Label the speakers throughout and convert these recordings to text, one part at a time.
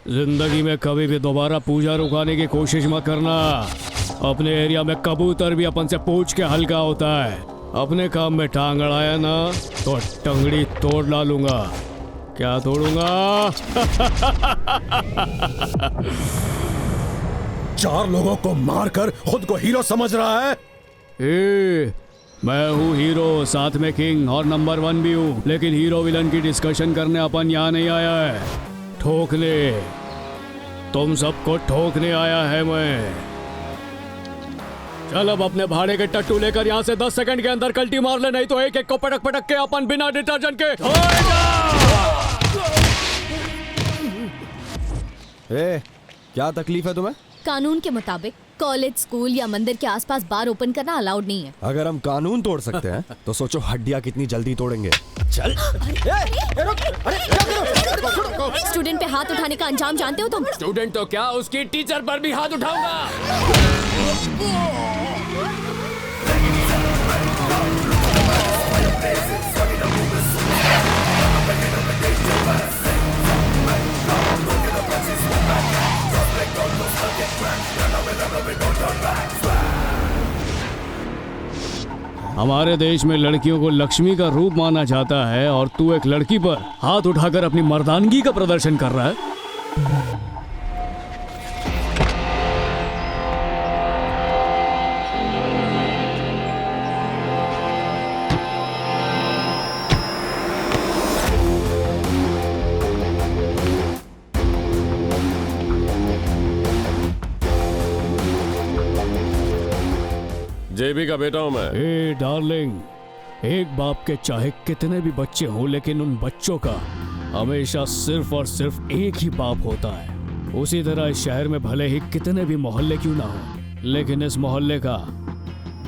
Speaker 1: जिंदगी में कभी भी दोबारा पूजा रुकाने की कोशिश मत करना। अपने एरिया में कबूतर भी अपन से पूछ के हल्का होता है। अपने काम में टांग अड़ाया ना तो टंगड़ी तोड़ डालूंगा। क्या तोड़ूंगा?
Speaker 2: 4 लोगों को मारकर खुद को हीरो समझ रहा है।
Speaker 1: मैं हूँ हीरो, साथ में किंग और नंबर 1 भी हूँ। लेकिन हीरो विलन की डिस्कशन करने अपन यहाँ नहीं आया है, ठोकने। तुम सबको ठोकने आया है मैं। चल अब अपने भाड़े के टट्टू लेकर यहाँ से 10 सेकंड के अंदर कल्टी मार ले, नहीं तो एक एक को पटक पटक के अपन बिना डिटर्जेंट के
Speaker 3: क्या तकलीफ है तुम्हें?
Speaker 4: कानून के मुताबिक कॉलेज, स्कूल या मंदिर के आसपास बार ओपन करना अलाउड नहीं है।
Speaker 3: अगर हम कानून तोड़ सकते हैं तो सोचो हड्डियां कितनी जल्दी तोड़ेंगे। चल।
Speaker 4: एक स्टूडेंट पे हाथ उठाने का अंजाम जानते हो तुम?
Speaker 1: स्टूडेंट तो क्या, उसकी टीचर पर भी हाथ उठाऊंगा। हमारे देश में लड़कियों को लक्ष्मी का रूप माना जाता है और तू एक लड़की पर हाथ उठाकर अपनी मर्दानगी का प्रदर्शन कर रहा है।
Speaker 5: जेबी का बेटा हूं मैं।
Speaker 1: ए डार्लिंग, एक बाप के चाहे कितने भी बच्चे हों, लेकिन उन बच्चों का हमेशा सिर्फ और सिर्फ एक ही बाप होता है। उसी तरह इस शहर में भले ही कितने भी मोहल्ले क्यों ना हो, लेकिन इस मोहल्ले का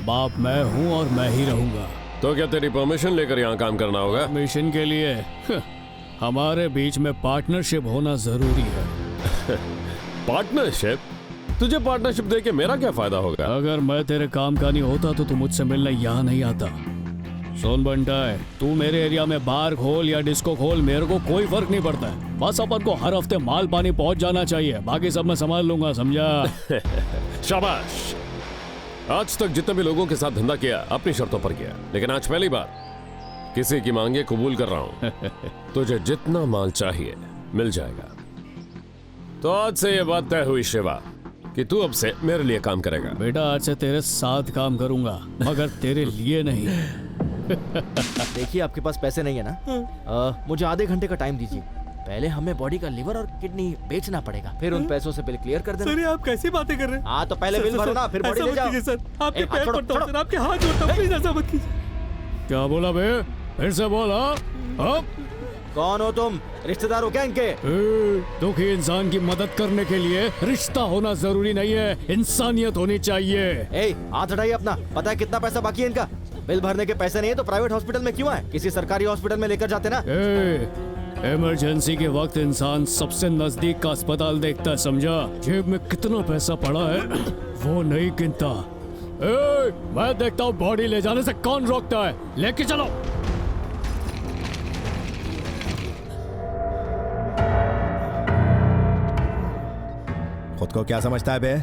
Speaker 1: बाप मैं हूँ और मैं ही रहूंगा।
Speaker 5: तो क्या तेरी परमिशन लेकर यहाँ काम करना होगा?
Speaker 1: मिशन के लिए हमारे बीच में पार्टनरशिप होना जरूरी है।
Speaker 5: पार्टनरशिप? तुझे पार्टनरशिप देके मेरा क्या फायदा होगा?
Speaker 1: अगर मैं तेरे काम का नहीं होता तो तू मुझसे मिलने यहाँ नहीं आता। सुन बंटाए, तू मेरे एरिया में बार खोल या डिस्को खोल, मेरे को कोई फर्क नहीं पड़ता है। बस अपन को हर हफ्ते माल पानी पहुंच जाना चाहिए, बाकी सब मैं संभाल लूंगा, समझा?
Speaker 5: शाबाश। आज तक जितने भी लोगों के साथ धंधा किया अपनी शर्तों पर किया, लेकिन आज पहली बार किसी की मांगे कबूल कर रहा हूँ। तुझे जितना माल चाहिए मिल जाएगा। तो आज से ये बात तय हुई शिवा कि तू अब से मेरे लिए काम करेगा।
Speaker 1: बेटा आज से तेरे साथ काम करूंगा, मगर तेरे लिए नहीं।
Speaker 6: देखिए आपके पास पैसे नहीं है ना? मुझे आधे घंटे का टाइम दीजिए। पहले हमें बॉडी का लिवर और किडनी बेचना पड़ेगा, फिर उन पैसों से बिल क्लियर कर देना।
Speaker 7: सर ये आप कैसी बातें कर रहे हैं?
Speaker 6: हाँ तो पहले बिल भरो ना, फिर बॉडी ले जाओ।
Speaker 7: सर आपके पैर पड़ता हूं सर, आपके हाथ जोड़ता हूं, प्लीज ऐसा मत कीजिए।
Speaker 1: क्या बोला बे? फिर से बोला।
Speaker 6: कौन हो तुम? रिश्तेदार हो क्या इनके?
Speaker 1: दुखी इंसान की मदद करने के लिए रिश्ता होना जरूरी नहीं है, इंसानियत होनी चाहिए।
Speaker 6: हाथ हटाइए अपना। पता है कितना पैसा बाकी है इनका? बिल भरने के पैसे नहीं है तो प्राइवेट हॉस्पिटल में क्यों आए? किसी सरकारी हॉस्पिटल में लेकर जाते ना।
Speaker 1: इमरजेंसी के वक्त इंसान सबसे नजदीक का अस्पताल देखता है, समझा? जेब में कितना पैसा पड़ा है वो नहीं गिनता। मैं देखता हूँ बॉडी ले जाने से कौन रोकता है। लेके चलो।
Speaker 2: खुद को क्या समझता है बे?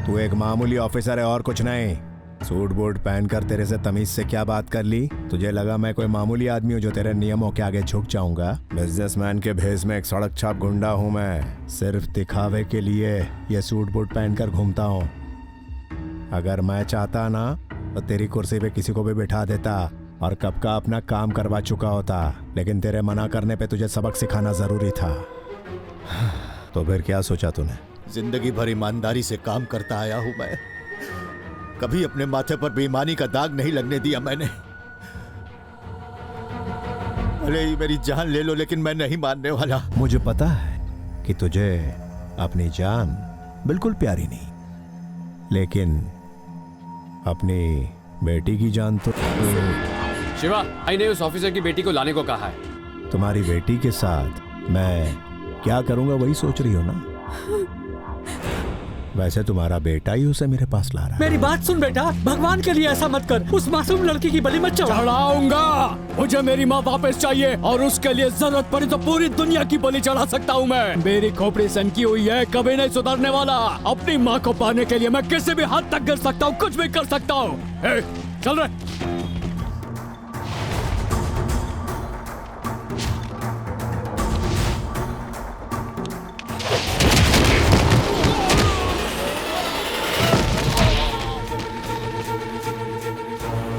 Speaker 2: तू एक मामूली ऑफिसर है और कुछ नहीं। सूट बूट पहनकर तेरे से तमीज से क्या बात कर ली? तुझे लगा मैं कोई मामूली आदमी हूँ जो तेरे नियमों के आगे झुक जाऊंगा? बिजनेसमैन के भेष में एक सड़क छाप गुंडा हूँ मैं। सिर्फ दिखावे के लिए ये सूट बूट पहनकर घूमता हूँ। अगर मैं चाहता ना तो तेरी कुर्सी पे किसी को भी बिठा देता और कब का अपना काम करवा चुका होता, लेकिन तेरे मना करने पे तुझे सबक सिखाना जरूरी था। तो फिर क्या सोचा तूने?
Speaker 8: जिंदगी भर ईमानदारी से काम करता आया हूं मैं। कभी अपने माथे पर बेईमानी का दाग नहीं लगने दिया मैंने। भले ही मेरी जान ले लो, लेकिन मैं नहीं मानने वाला।
Speaker 2: मुझे पता है कि तुझे अपनी जान बिल्कुल प्यारी नहीं, लेकिन अपनी बेटी की जान तो।
Speaker 9: शिवा, भाई ने उस ऑफिसर की बेटी को लाने को कहा है।
Speaker 2: तुम्हारी बेटी के साथ मैं क्या करूंगा वही सोच रही हो ना? वैसे तुम्हारा बेटा ही उसे मेरे पास ला रहा है।
Speaker 7: मेरी बात सुन बेटा, भगवान के लिए ऐसा मत कर। उस मासूम लड़की की बलि मत चढ़ा।
Speaker 1: चढ़ाऊंगा। मुझे मेरी माँ वापस चाहिए और उसके लिए जरूरत पड़ी तो पूरी दुनिया की बलि चढ़ा सकता हूँ मैं। मेरी खोपड़ी सनकी हुई है, कभी नहीं सुधरने वाला। अपनी माँ को पाने के लिए मैं किसी भी हद तक गिर सकता हूँ, कुछ भी कर सकता हूँ। चल रहे।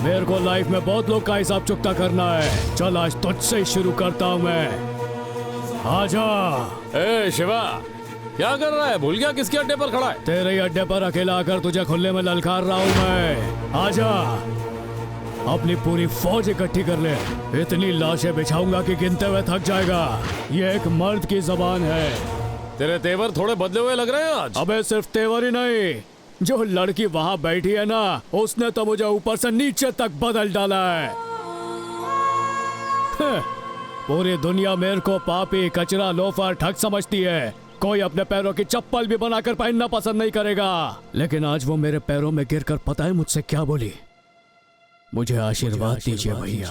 Speaker 1: मेरे को लाइफ में बहुत लोग का हिसाब चुकता करना है। चल आज तुझसे ही शुरू करता हूँ मैं। आजा।
Speaker 5: ए शिवा, क्या कर रहा है? भूल गया किसके अड्डे पर खड़ा है?
Speaker 1: तेरे ही अड्डे पर अकेला आकर तुझे खुले में ललकार रहा हूँ मैं। आजा। अपनी पूरी फौज इकट्ठी कर ले। इतनी लाशें बिछाऊंगा कि गिनते हुए थक जाएगा। ये एक मर्द की जबान है।
Speaker 5: तेरे तेवर थोड़े बदले हुए लग रहे हैं आज।
Speaker 1: अबे सिर्फ तेवर ही नहीं, जो लड़की वहाँ बैठी है ना, उसने तो मुझे ऊपर से नीचे तक बदल डाला है। पूरी दुनिया मेरे को पापी, कचरा, लोफर, ठग समझती है। कोई अपने पैरों की चप्पल भी बनाकर पहनना पसंद नहीं करेगा। लेकिन आज वो मेरे पैरों में गिरकर पता है मुझसे क्या बोली? मुझे आशीर्वाद दीजिए भैया।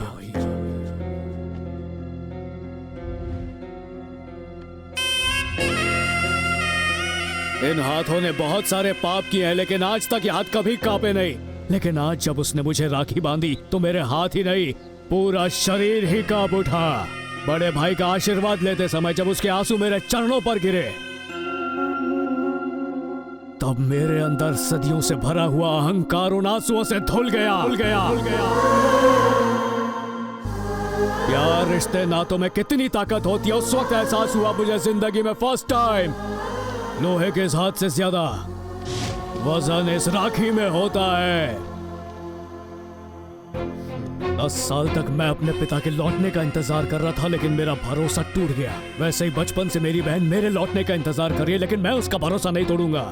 Speaker 1: इन हाथों ने बहुत सारे पाप किए हैं, लेकिन आज तक ये हाथ कभी कांपे नहीं। लेकिन आज जब उसने मुझे राखी बांधी तो मेरे हाथ ही नहीं, पूरा शरीर ही कांप उठा। बड़े भाई का आशीर्वाद लेते समय जब उसके आंसू मेरे चरणों पर गिरे, तब मेरे अंदर सदियों से भरा हुआ अहंकार उन आंसुओं से धुल गया। यार, रिश्ते नातों में कितनी ताकत होती है, उस वक्त एहसास हुआ मुझे जिंदगी में फर्स्ट टाइम। लोहे के इस हाथ से ज्यादा वजन इस राखी में होता है। 10 साल तक मैं अपने पिता के लौटने का इंतजार कर रहा था, लेकिन मेरा भरोसा टूट गया। वैसे ही बचपन से मेरी बहन मेरे लौटने का इंतजार कर रही है, लेकिन मैं उसका भरोसा नहीं तोड़ूंगा।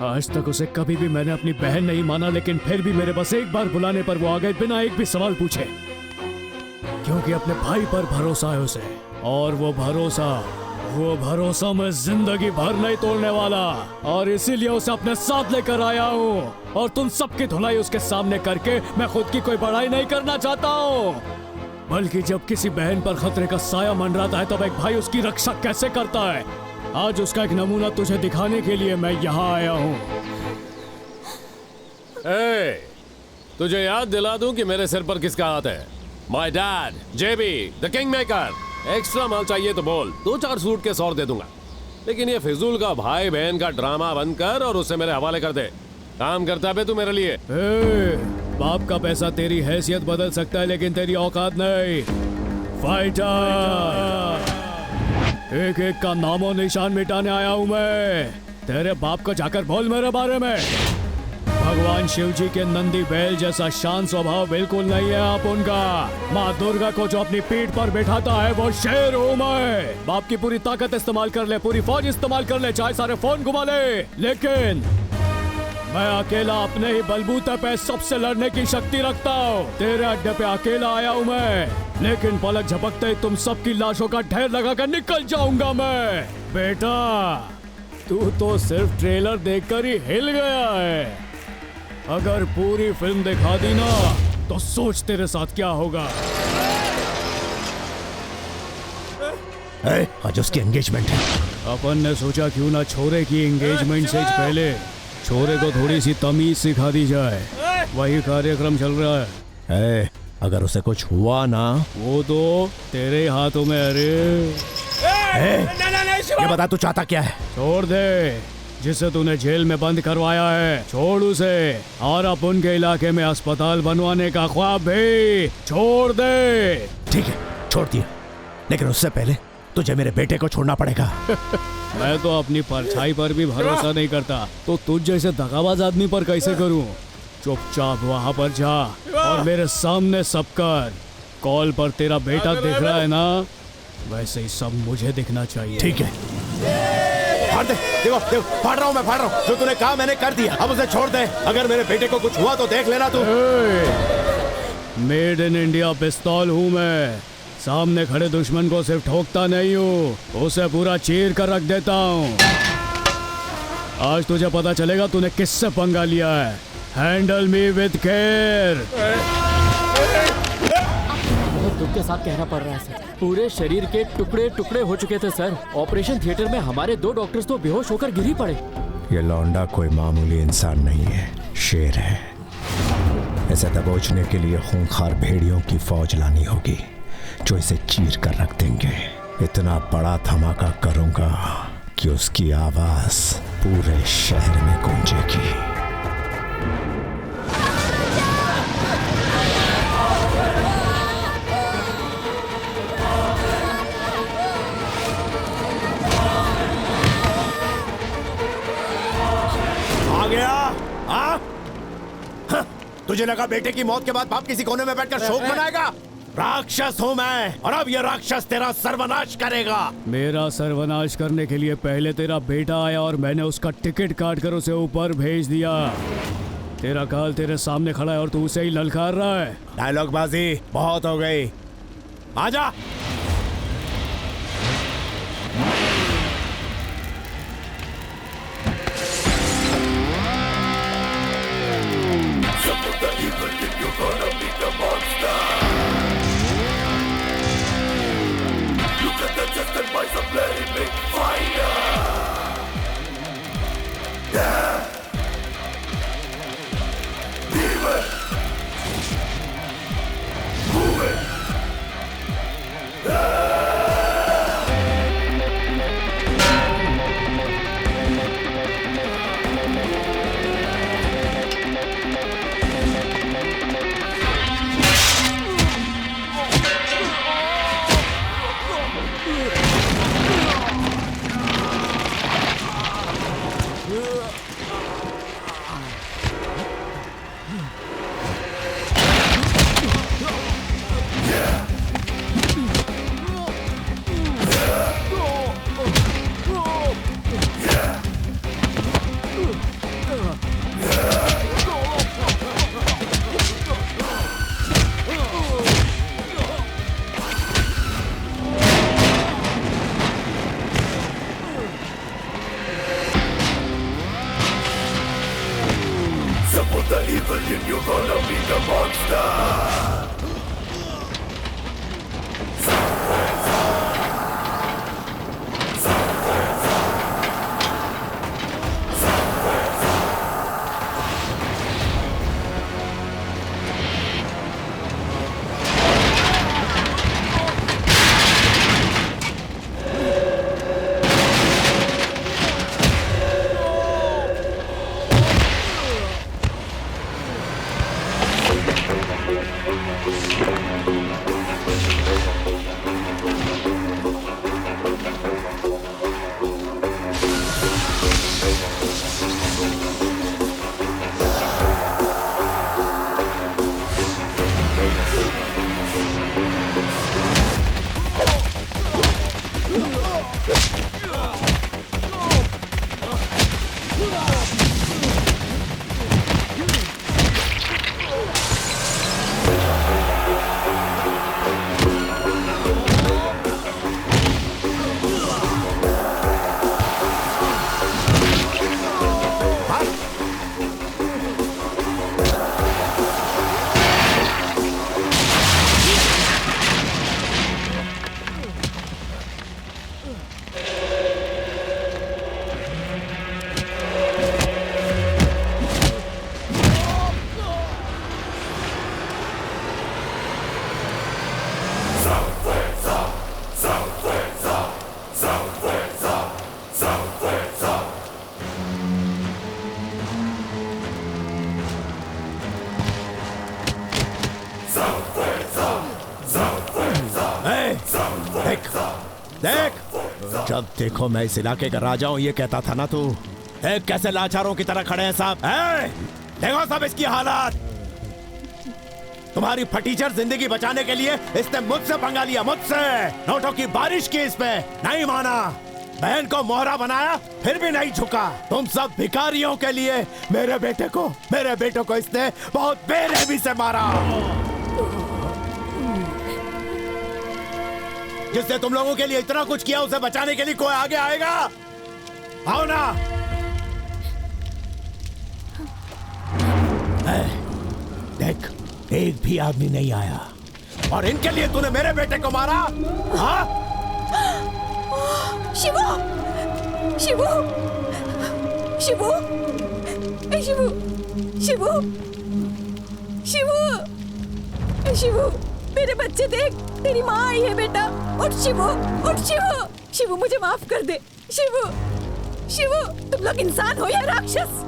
Speaker 1: आज तक उसे कभी भी मैंने अपनी बहन नहीं माना, लेकिन फिर भी मेरे बस एक बार बुलाने पर वो आ गए बिना एक भी सवाल पूछे, क्योंकि अपने भाई पर भरोसा है उसे। और वो भरोसा मैं जिंदगी भर नहीं तोड़ने वाला, और इसीलिए उसे अपने साथ लेकर आया हूँ। और तुम सबकी धुलाई उसके सामने करके मैं खुद की कोई बड़ाई नहीं करना चाहता हूँ, बल्कि जब किसी बहन पर खतरे का साया मंडराता है तब एक भाई उसकी रक्षा कैसे करता है, आज उसका एक नमूना तुझे दिखाने के लिए मैं यहाँ आया हूँ।
Speaker 5: तुझे याद दिला दूं कि मेरे सिर पर किसका हाथ है? My dad, JB the king maker. Extra माल चाहिए तो बोल, 2-4 सूट के सौर दे दूंगा। लेकिन ये फिजूल का भाई बहन का ड्रामा बंद कर और उसे मेरे हवाले कर दे। काम करता है तू मेरे लिए।
Speaker 1: बाप का पैसा तेरी हैसियत बदल सकता है, लेकिन तेरी औकात नहीं। फाइटर, एक एक का नामो निशान मिटाने आया हूँ मैं। तेरे बाप को जाकर बोल मेरे बारे में। भगवान शिव जी के नंदी बैल जैसा शांत स्वभाव बिल्कुल नहीं है आप उनका। माँ दुर्गा को जो अपनी पीठ पर बैठाता है वो शेर हूँ मैं। बाप की पूरी ताकत इस्तेमाल कर ले, पूरी फौज इस्तेमाल कर ले, चाहे सारे फोन घुमा ले, लेकिन मैं अकेला अपने ही बलबूते पे सबसे लड़ने की शक्ति रखता हूँ। तेरे अड्डे पे अकेला आया हूँ मैं, लेकिन पलक झपकते ही तुम सबकी लाशों का ढेर लगाकर निकल जाऊंगा मैं। बेटा, तू तो सिर्फ ट्रेलर देखकर ही हिल गया है। अगर पूरी फिल्म दिखा दी ना तो सोच तेरे साथ क्या होगा।
Speaker 2: आज उसकी एंगेजमेंट है।
Speaker 1: अपन ने सोचा क्यों ना छोरे की एंगेजमेंट से पहले छोरे को थोड़ी सी तमीज सिखा दी जाए। वही कार्यक्रम चल रहा है।
Speaker 2: अगर उसे कुछ हुआ ना,
Speaker 1: वो तो तेरे हाथों में। अरे
Speaker 2: ये बता तू चाहता क्या है?
Speaker 1: छोड़ दे जिसे तूने जेल में बंद करवाया है, छोड़ उसे। और अब उनके इलाके में अस्पताल बनवाने का ख्वाब भी छोड़ दे।
Speaker 2: ठीक है, छोड़ दिया, लेकिन उससे पहले तुझे मेरे बेटे को छोड़ना पड़ेगा।
Speaker 1: मैं तो अपनी परछाई पर भी भरोसा नहीं करता, तो तुझ जैसे दगाबाज आदमी पर कैसे करूं? चुपचाप वहां पर जा और मेरे सामने सब कर। कॉल पर तेरा बेटा दिख रहा है ना, वैसे ही सब मुझे दिखना चाहिए।
Speaker 2: ठीक है, फाड़ दे। देखो देखो, फाड़ रहा हूँ मैं, फाड़ रहा हूँ। जो तूने कहा मैंने कर दिया, अब उसे छोड़ दे। अगर मेरे बेटे को कुछ हुआ तो देख लेना तू।
Speaker 1: मेड इन इंडिया पिस्तौल हूँ मैं। सामने खड़े दुश्मन को सिर्फ ठोकता नहीं हूँ, उसे पूरा चीर कर रख देता हूँ। आज तुझे पता चलेगा तूने किससे पंगा लिया है। Handle me with care.
Speaker 6: बहुत दुख के साथ कहना पड़ रहा है सर, पूरे शरीर के टुकड़े टुकड़े हो चुके थे सर। ऑपरेशन थिएटर में हमारे 2 डॉक्टर्स तो बेहोश होकर गिर ही पड़े।
Speaker 2: ये लौंडा कोई मामूली इंसान नहीं है, शेर है। इसे दबोचने के लिए खूंखार भेड़ियों की फौज लानी होगी जो इसे चीर कर रख देंगे। इतना बड़ा धमाका करूंगा कि उसकी आवाज पूरे शहर में गूंजेगी। आ गया? हाँ? तुझे लगा बेटे की मौत के बाद बाप किसी कोने में बैठकर शोक मनाएगा? राक्षस हूँ मैं, और अब ये राक्षस तेरा सर्वनाश करेगा।
Speaker 1: मेरा सर्वनाश करने के लिए पहले तेरा बेटा आया और मैंने उसका टिकट काट कर उसे ऊपर भेज दिया। तेरा काल तेरे सामने खड़ा है और तू उसे ही ललकार रहा है।
Speaker 2: डायलॉग बाजी बहुत हो गई, आजा। देख, जब देखो मैं इस इलाके का राजा हूं ये कहता था ना तू। देख कैसे लाचारों की तरह खड़े हैं सब। देखो सब इसकी हालत। तुम्हारी फटीचर जिंदगी बचाने के लिए इसने मुझसे पंगा लिया, मुझसे नोटों की बारिश की इस पे, नहीं माना। बहन को मोहरा बनाया फिर भी नहीं झुका। तुम सब भिखारियों के लिए मेरे बेटे को इसने बहुत बेरहमी से मारा। जिसने तुम लोगों के लिए इतना कुछ किया उसे बचाने के लिए कोई आगे आएगा? आओ ना, देख, एक भी आदमी नहीं आया और इनके लिए तूने मेरे बेटे को मारा? हाँ?
Speaker 10: शिवू, शिवू, शिवू, ए शिवू, शिवू, शिवू, ए शिवू, मेरे बच्चे देख, तेरी माँ आई है बेटा। उठ शिवू, उठ शिवू, शिवू मुझे माफ कर दे। शिवू, शिवू, तुम लोग इंसान हो या राक्षस?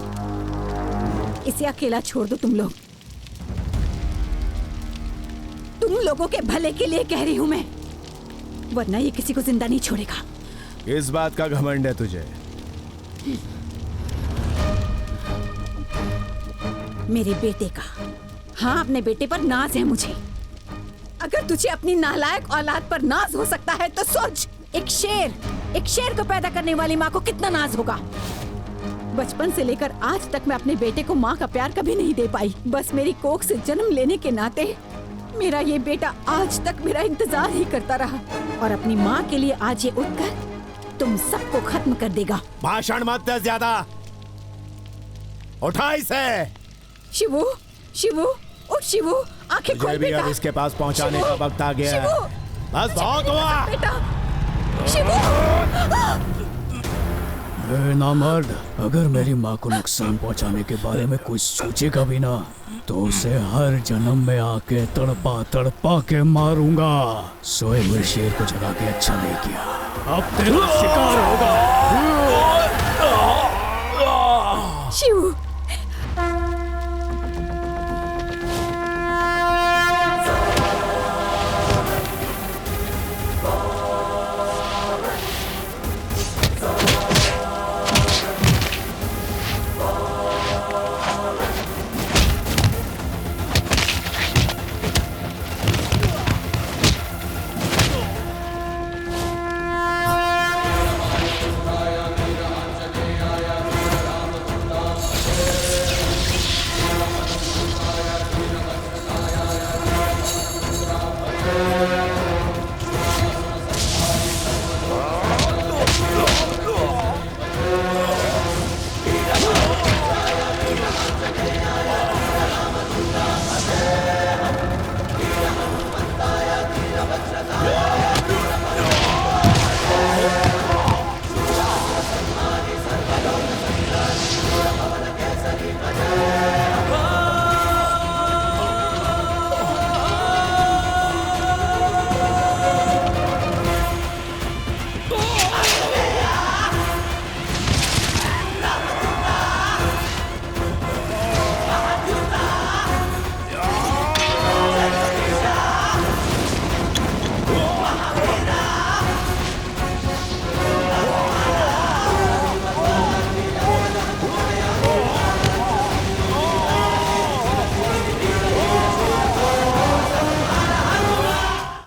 Speaker 10: इसे अकेला छोड़ दो तुम लोग। तुम लोगों के भले के लिए कह रही हूं मैं, वरना ये किसी को जिंदा नहीं छोड़ेगा।
Speaker 2: इस बात का घमंड है तुझे?
Speaker 10: मेरे बेटे का, हाँ अपने बेटे पर नाज है मुझे। अगर तुझे अपनी नालायक औलाद पर नाज हो सकता है तो सोच, एक शेर को पैदा करने वाली माँ को कितना नाज होगा। बचपन से लेकर आज तक मैं अपने बेटे को माँ का प्यार कभी नहीं दे पाई। बस मेरी कोख से जन्म लेने के नाते मेरा ये बेटा आज तक मेरा इंतजार ही करता रहा, और अपनी माँ के लिए आज ये उठकर तुम सबको खत्म कर देगा।
Speaker 2: भाषण मत दे ज्यादा, उठा इसे।
Speaker 10: शिवू, शिवू, उठ शिवू, आंखें खोल
Speaker 2: तुझे भी
Speaker 10: बेटा।
Speaker 2: अब इसके पास पहुंचाने
Speaker 10: शिवू,
Speaker 2: का वक्त आ गया
Speaker 10: शिवू,
Speaker 2: है। बस बहुत हुआ।
Speaker 10: बेटा, शिवू।
Speaker 1: ए नामर्द, अगर मेरी माँ को नुकसान पहुंचाने के बारे में कुछ सोचेगा भी ना तो उसे हर जन्म में आके तड़पा तड़पा के मारूंगा। सोए हुए शेर को जगा के अच्छा नहीं किया, अब तेरा शिकार होगा।
Speaker 10: शिवू,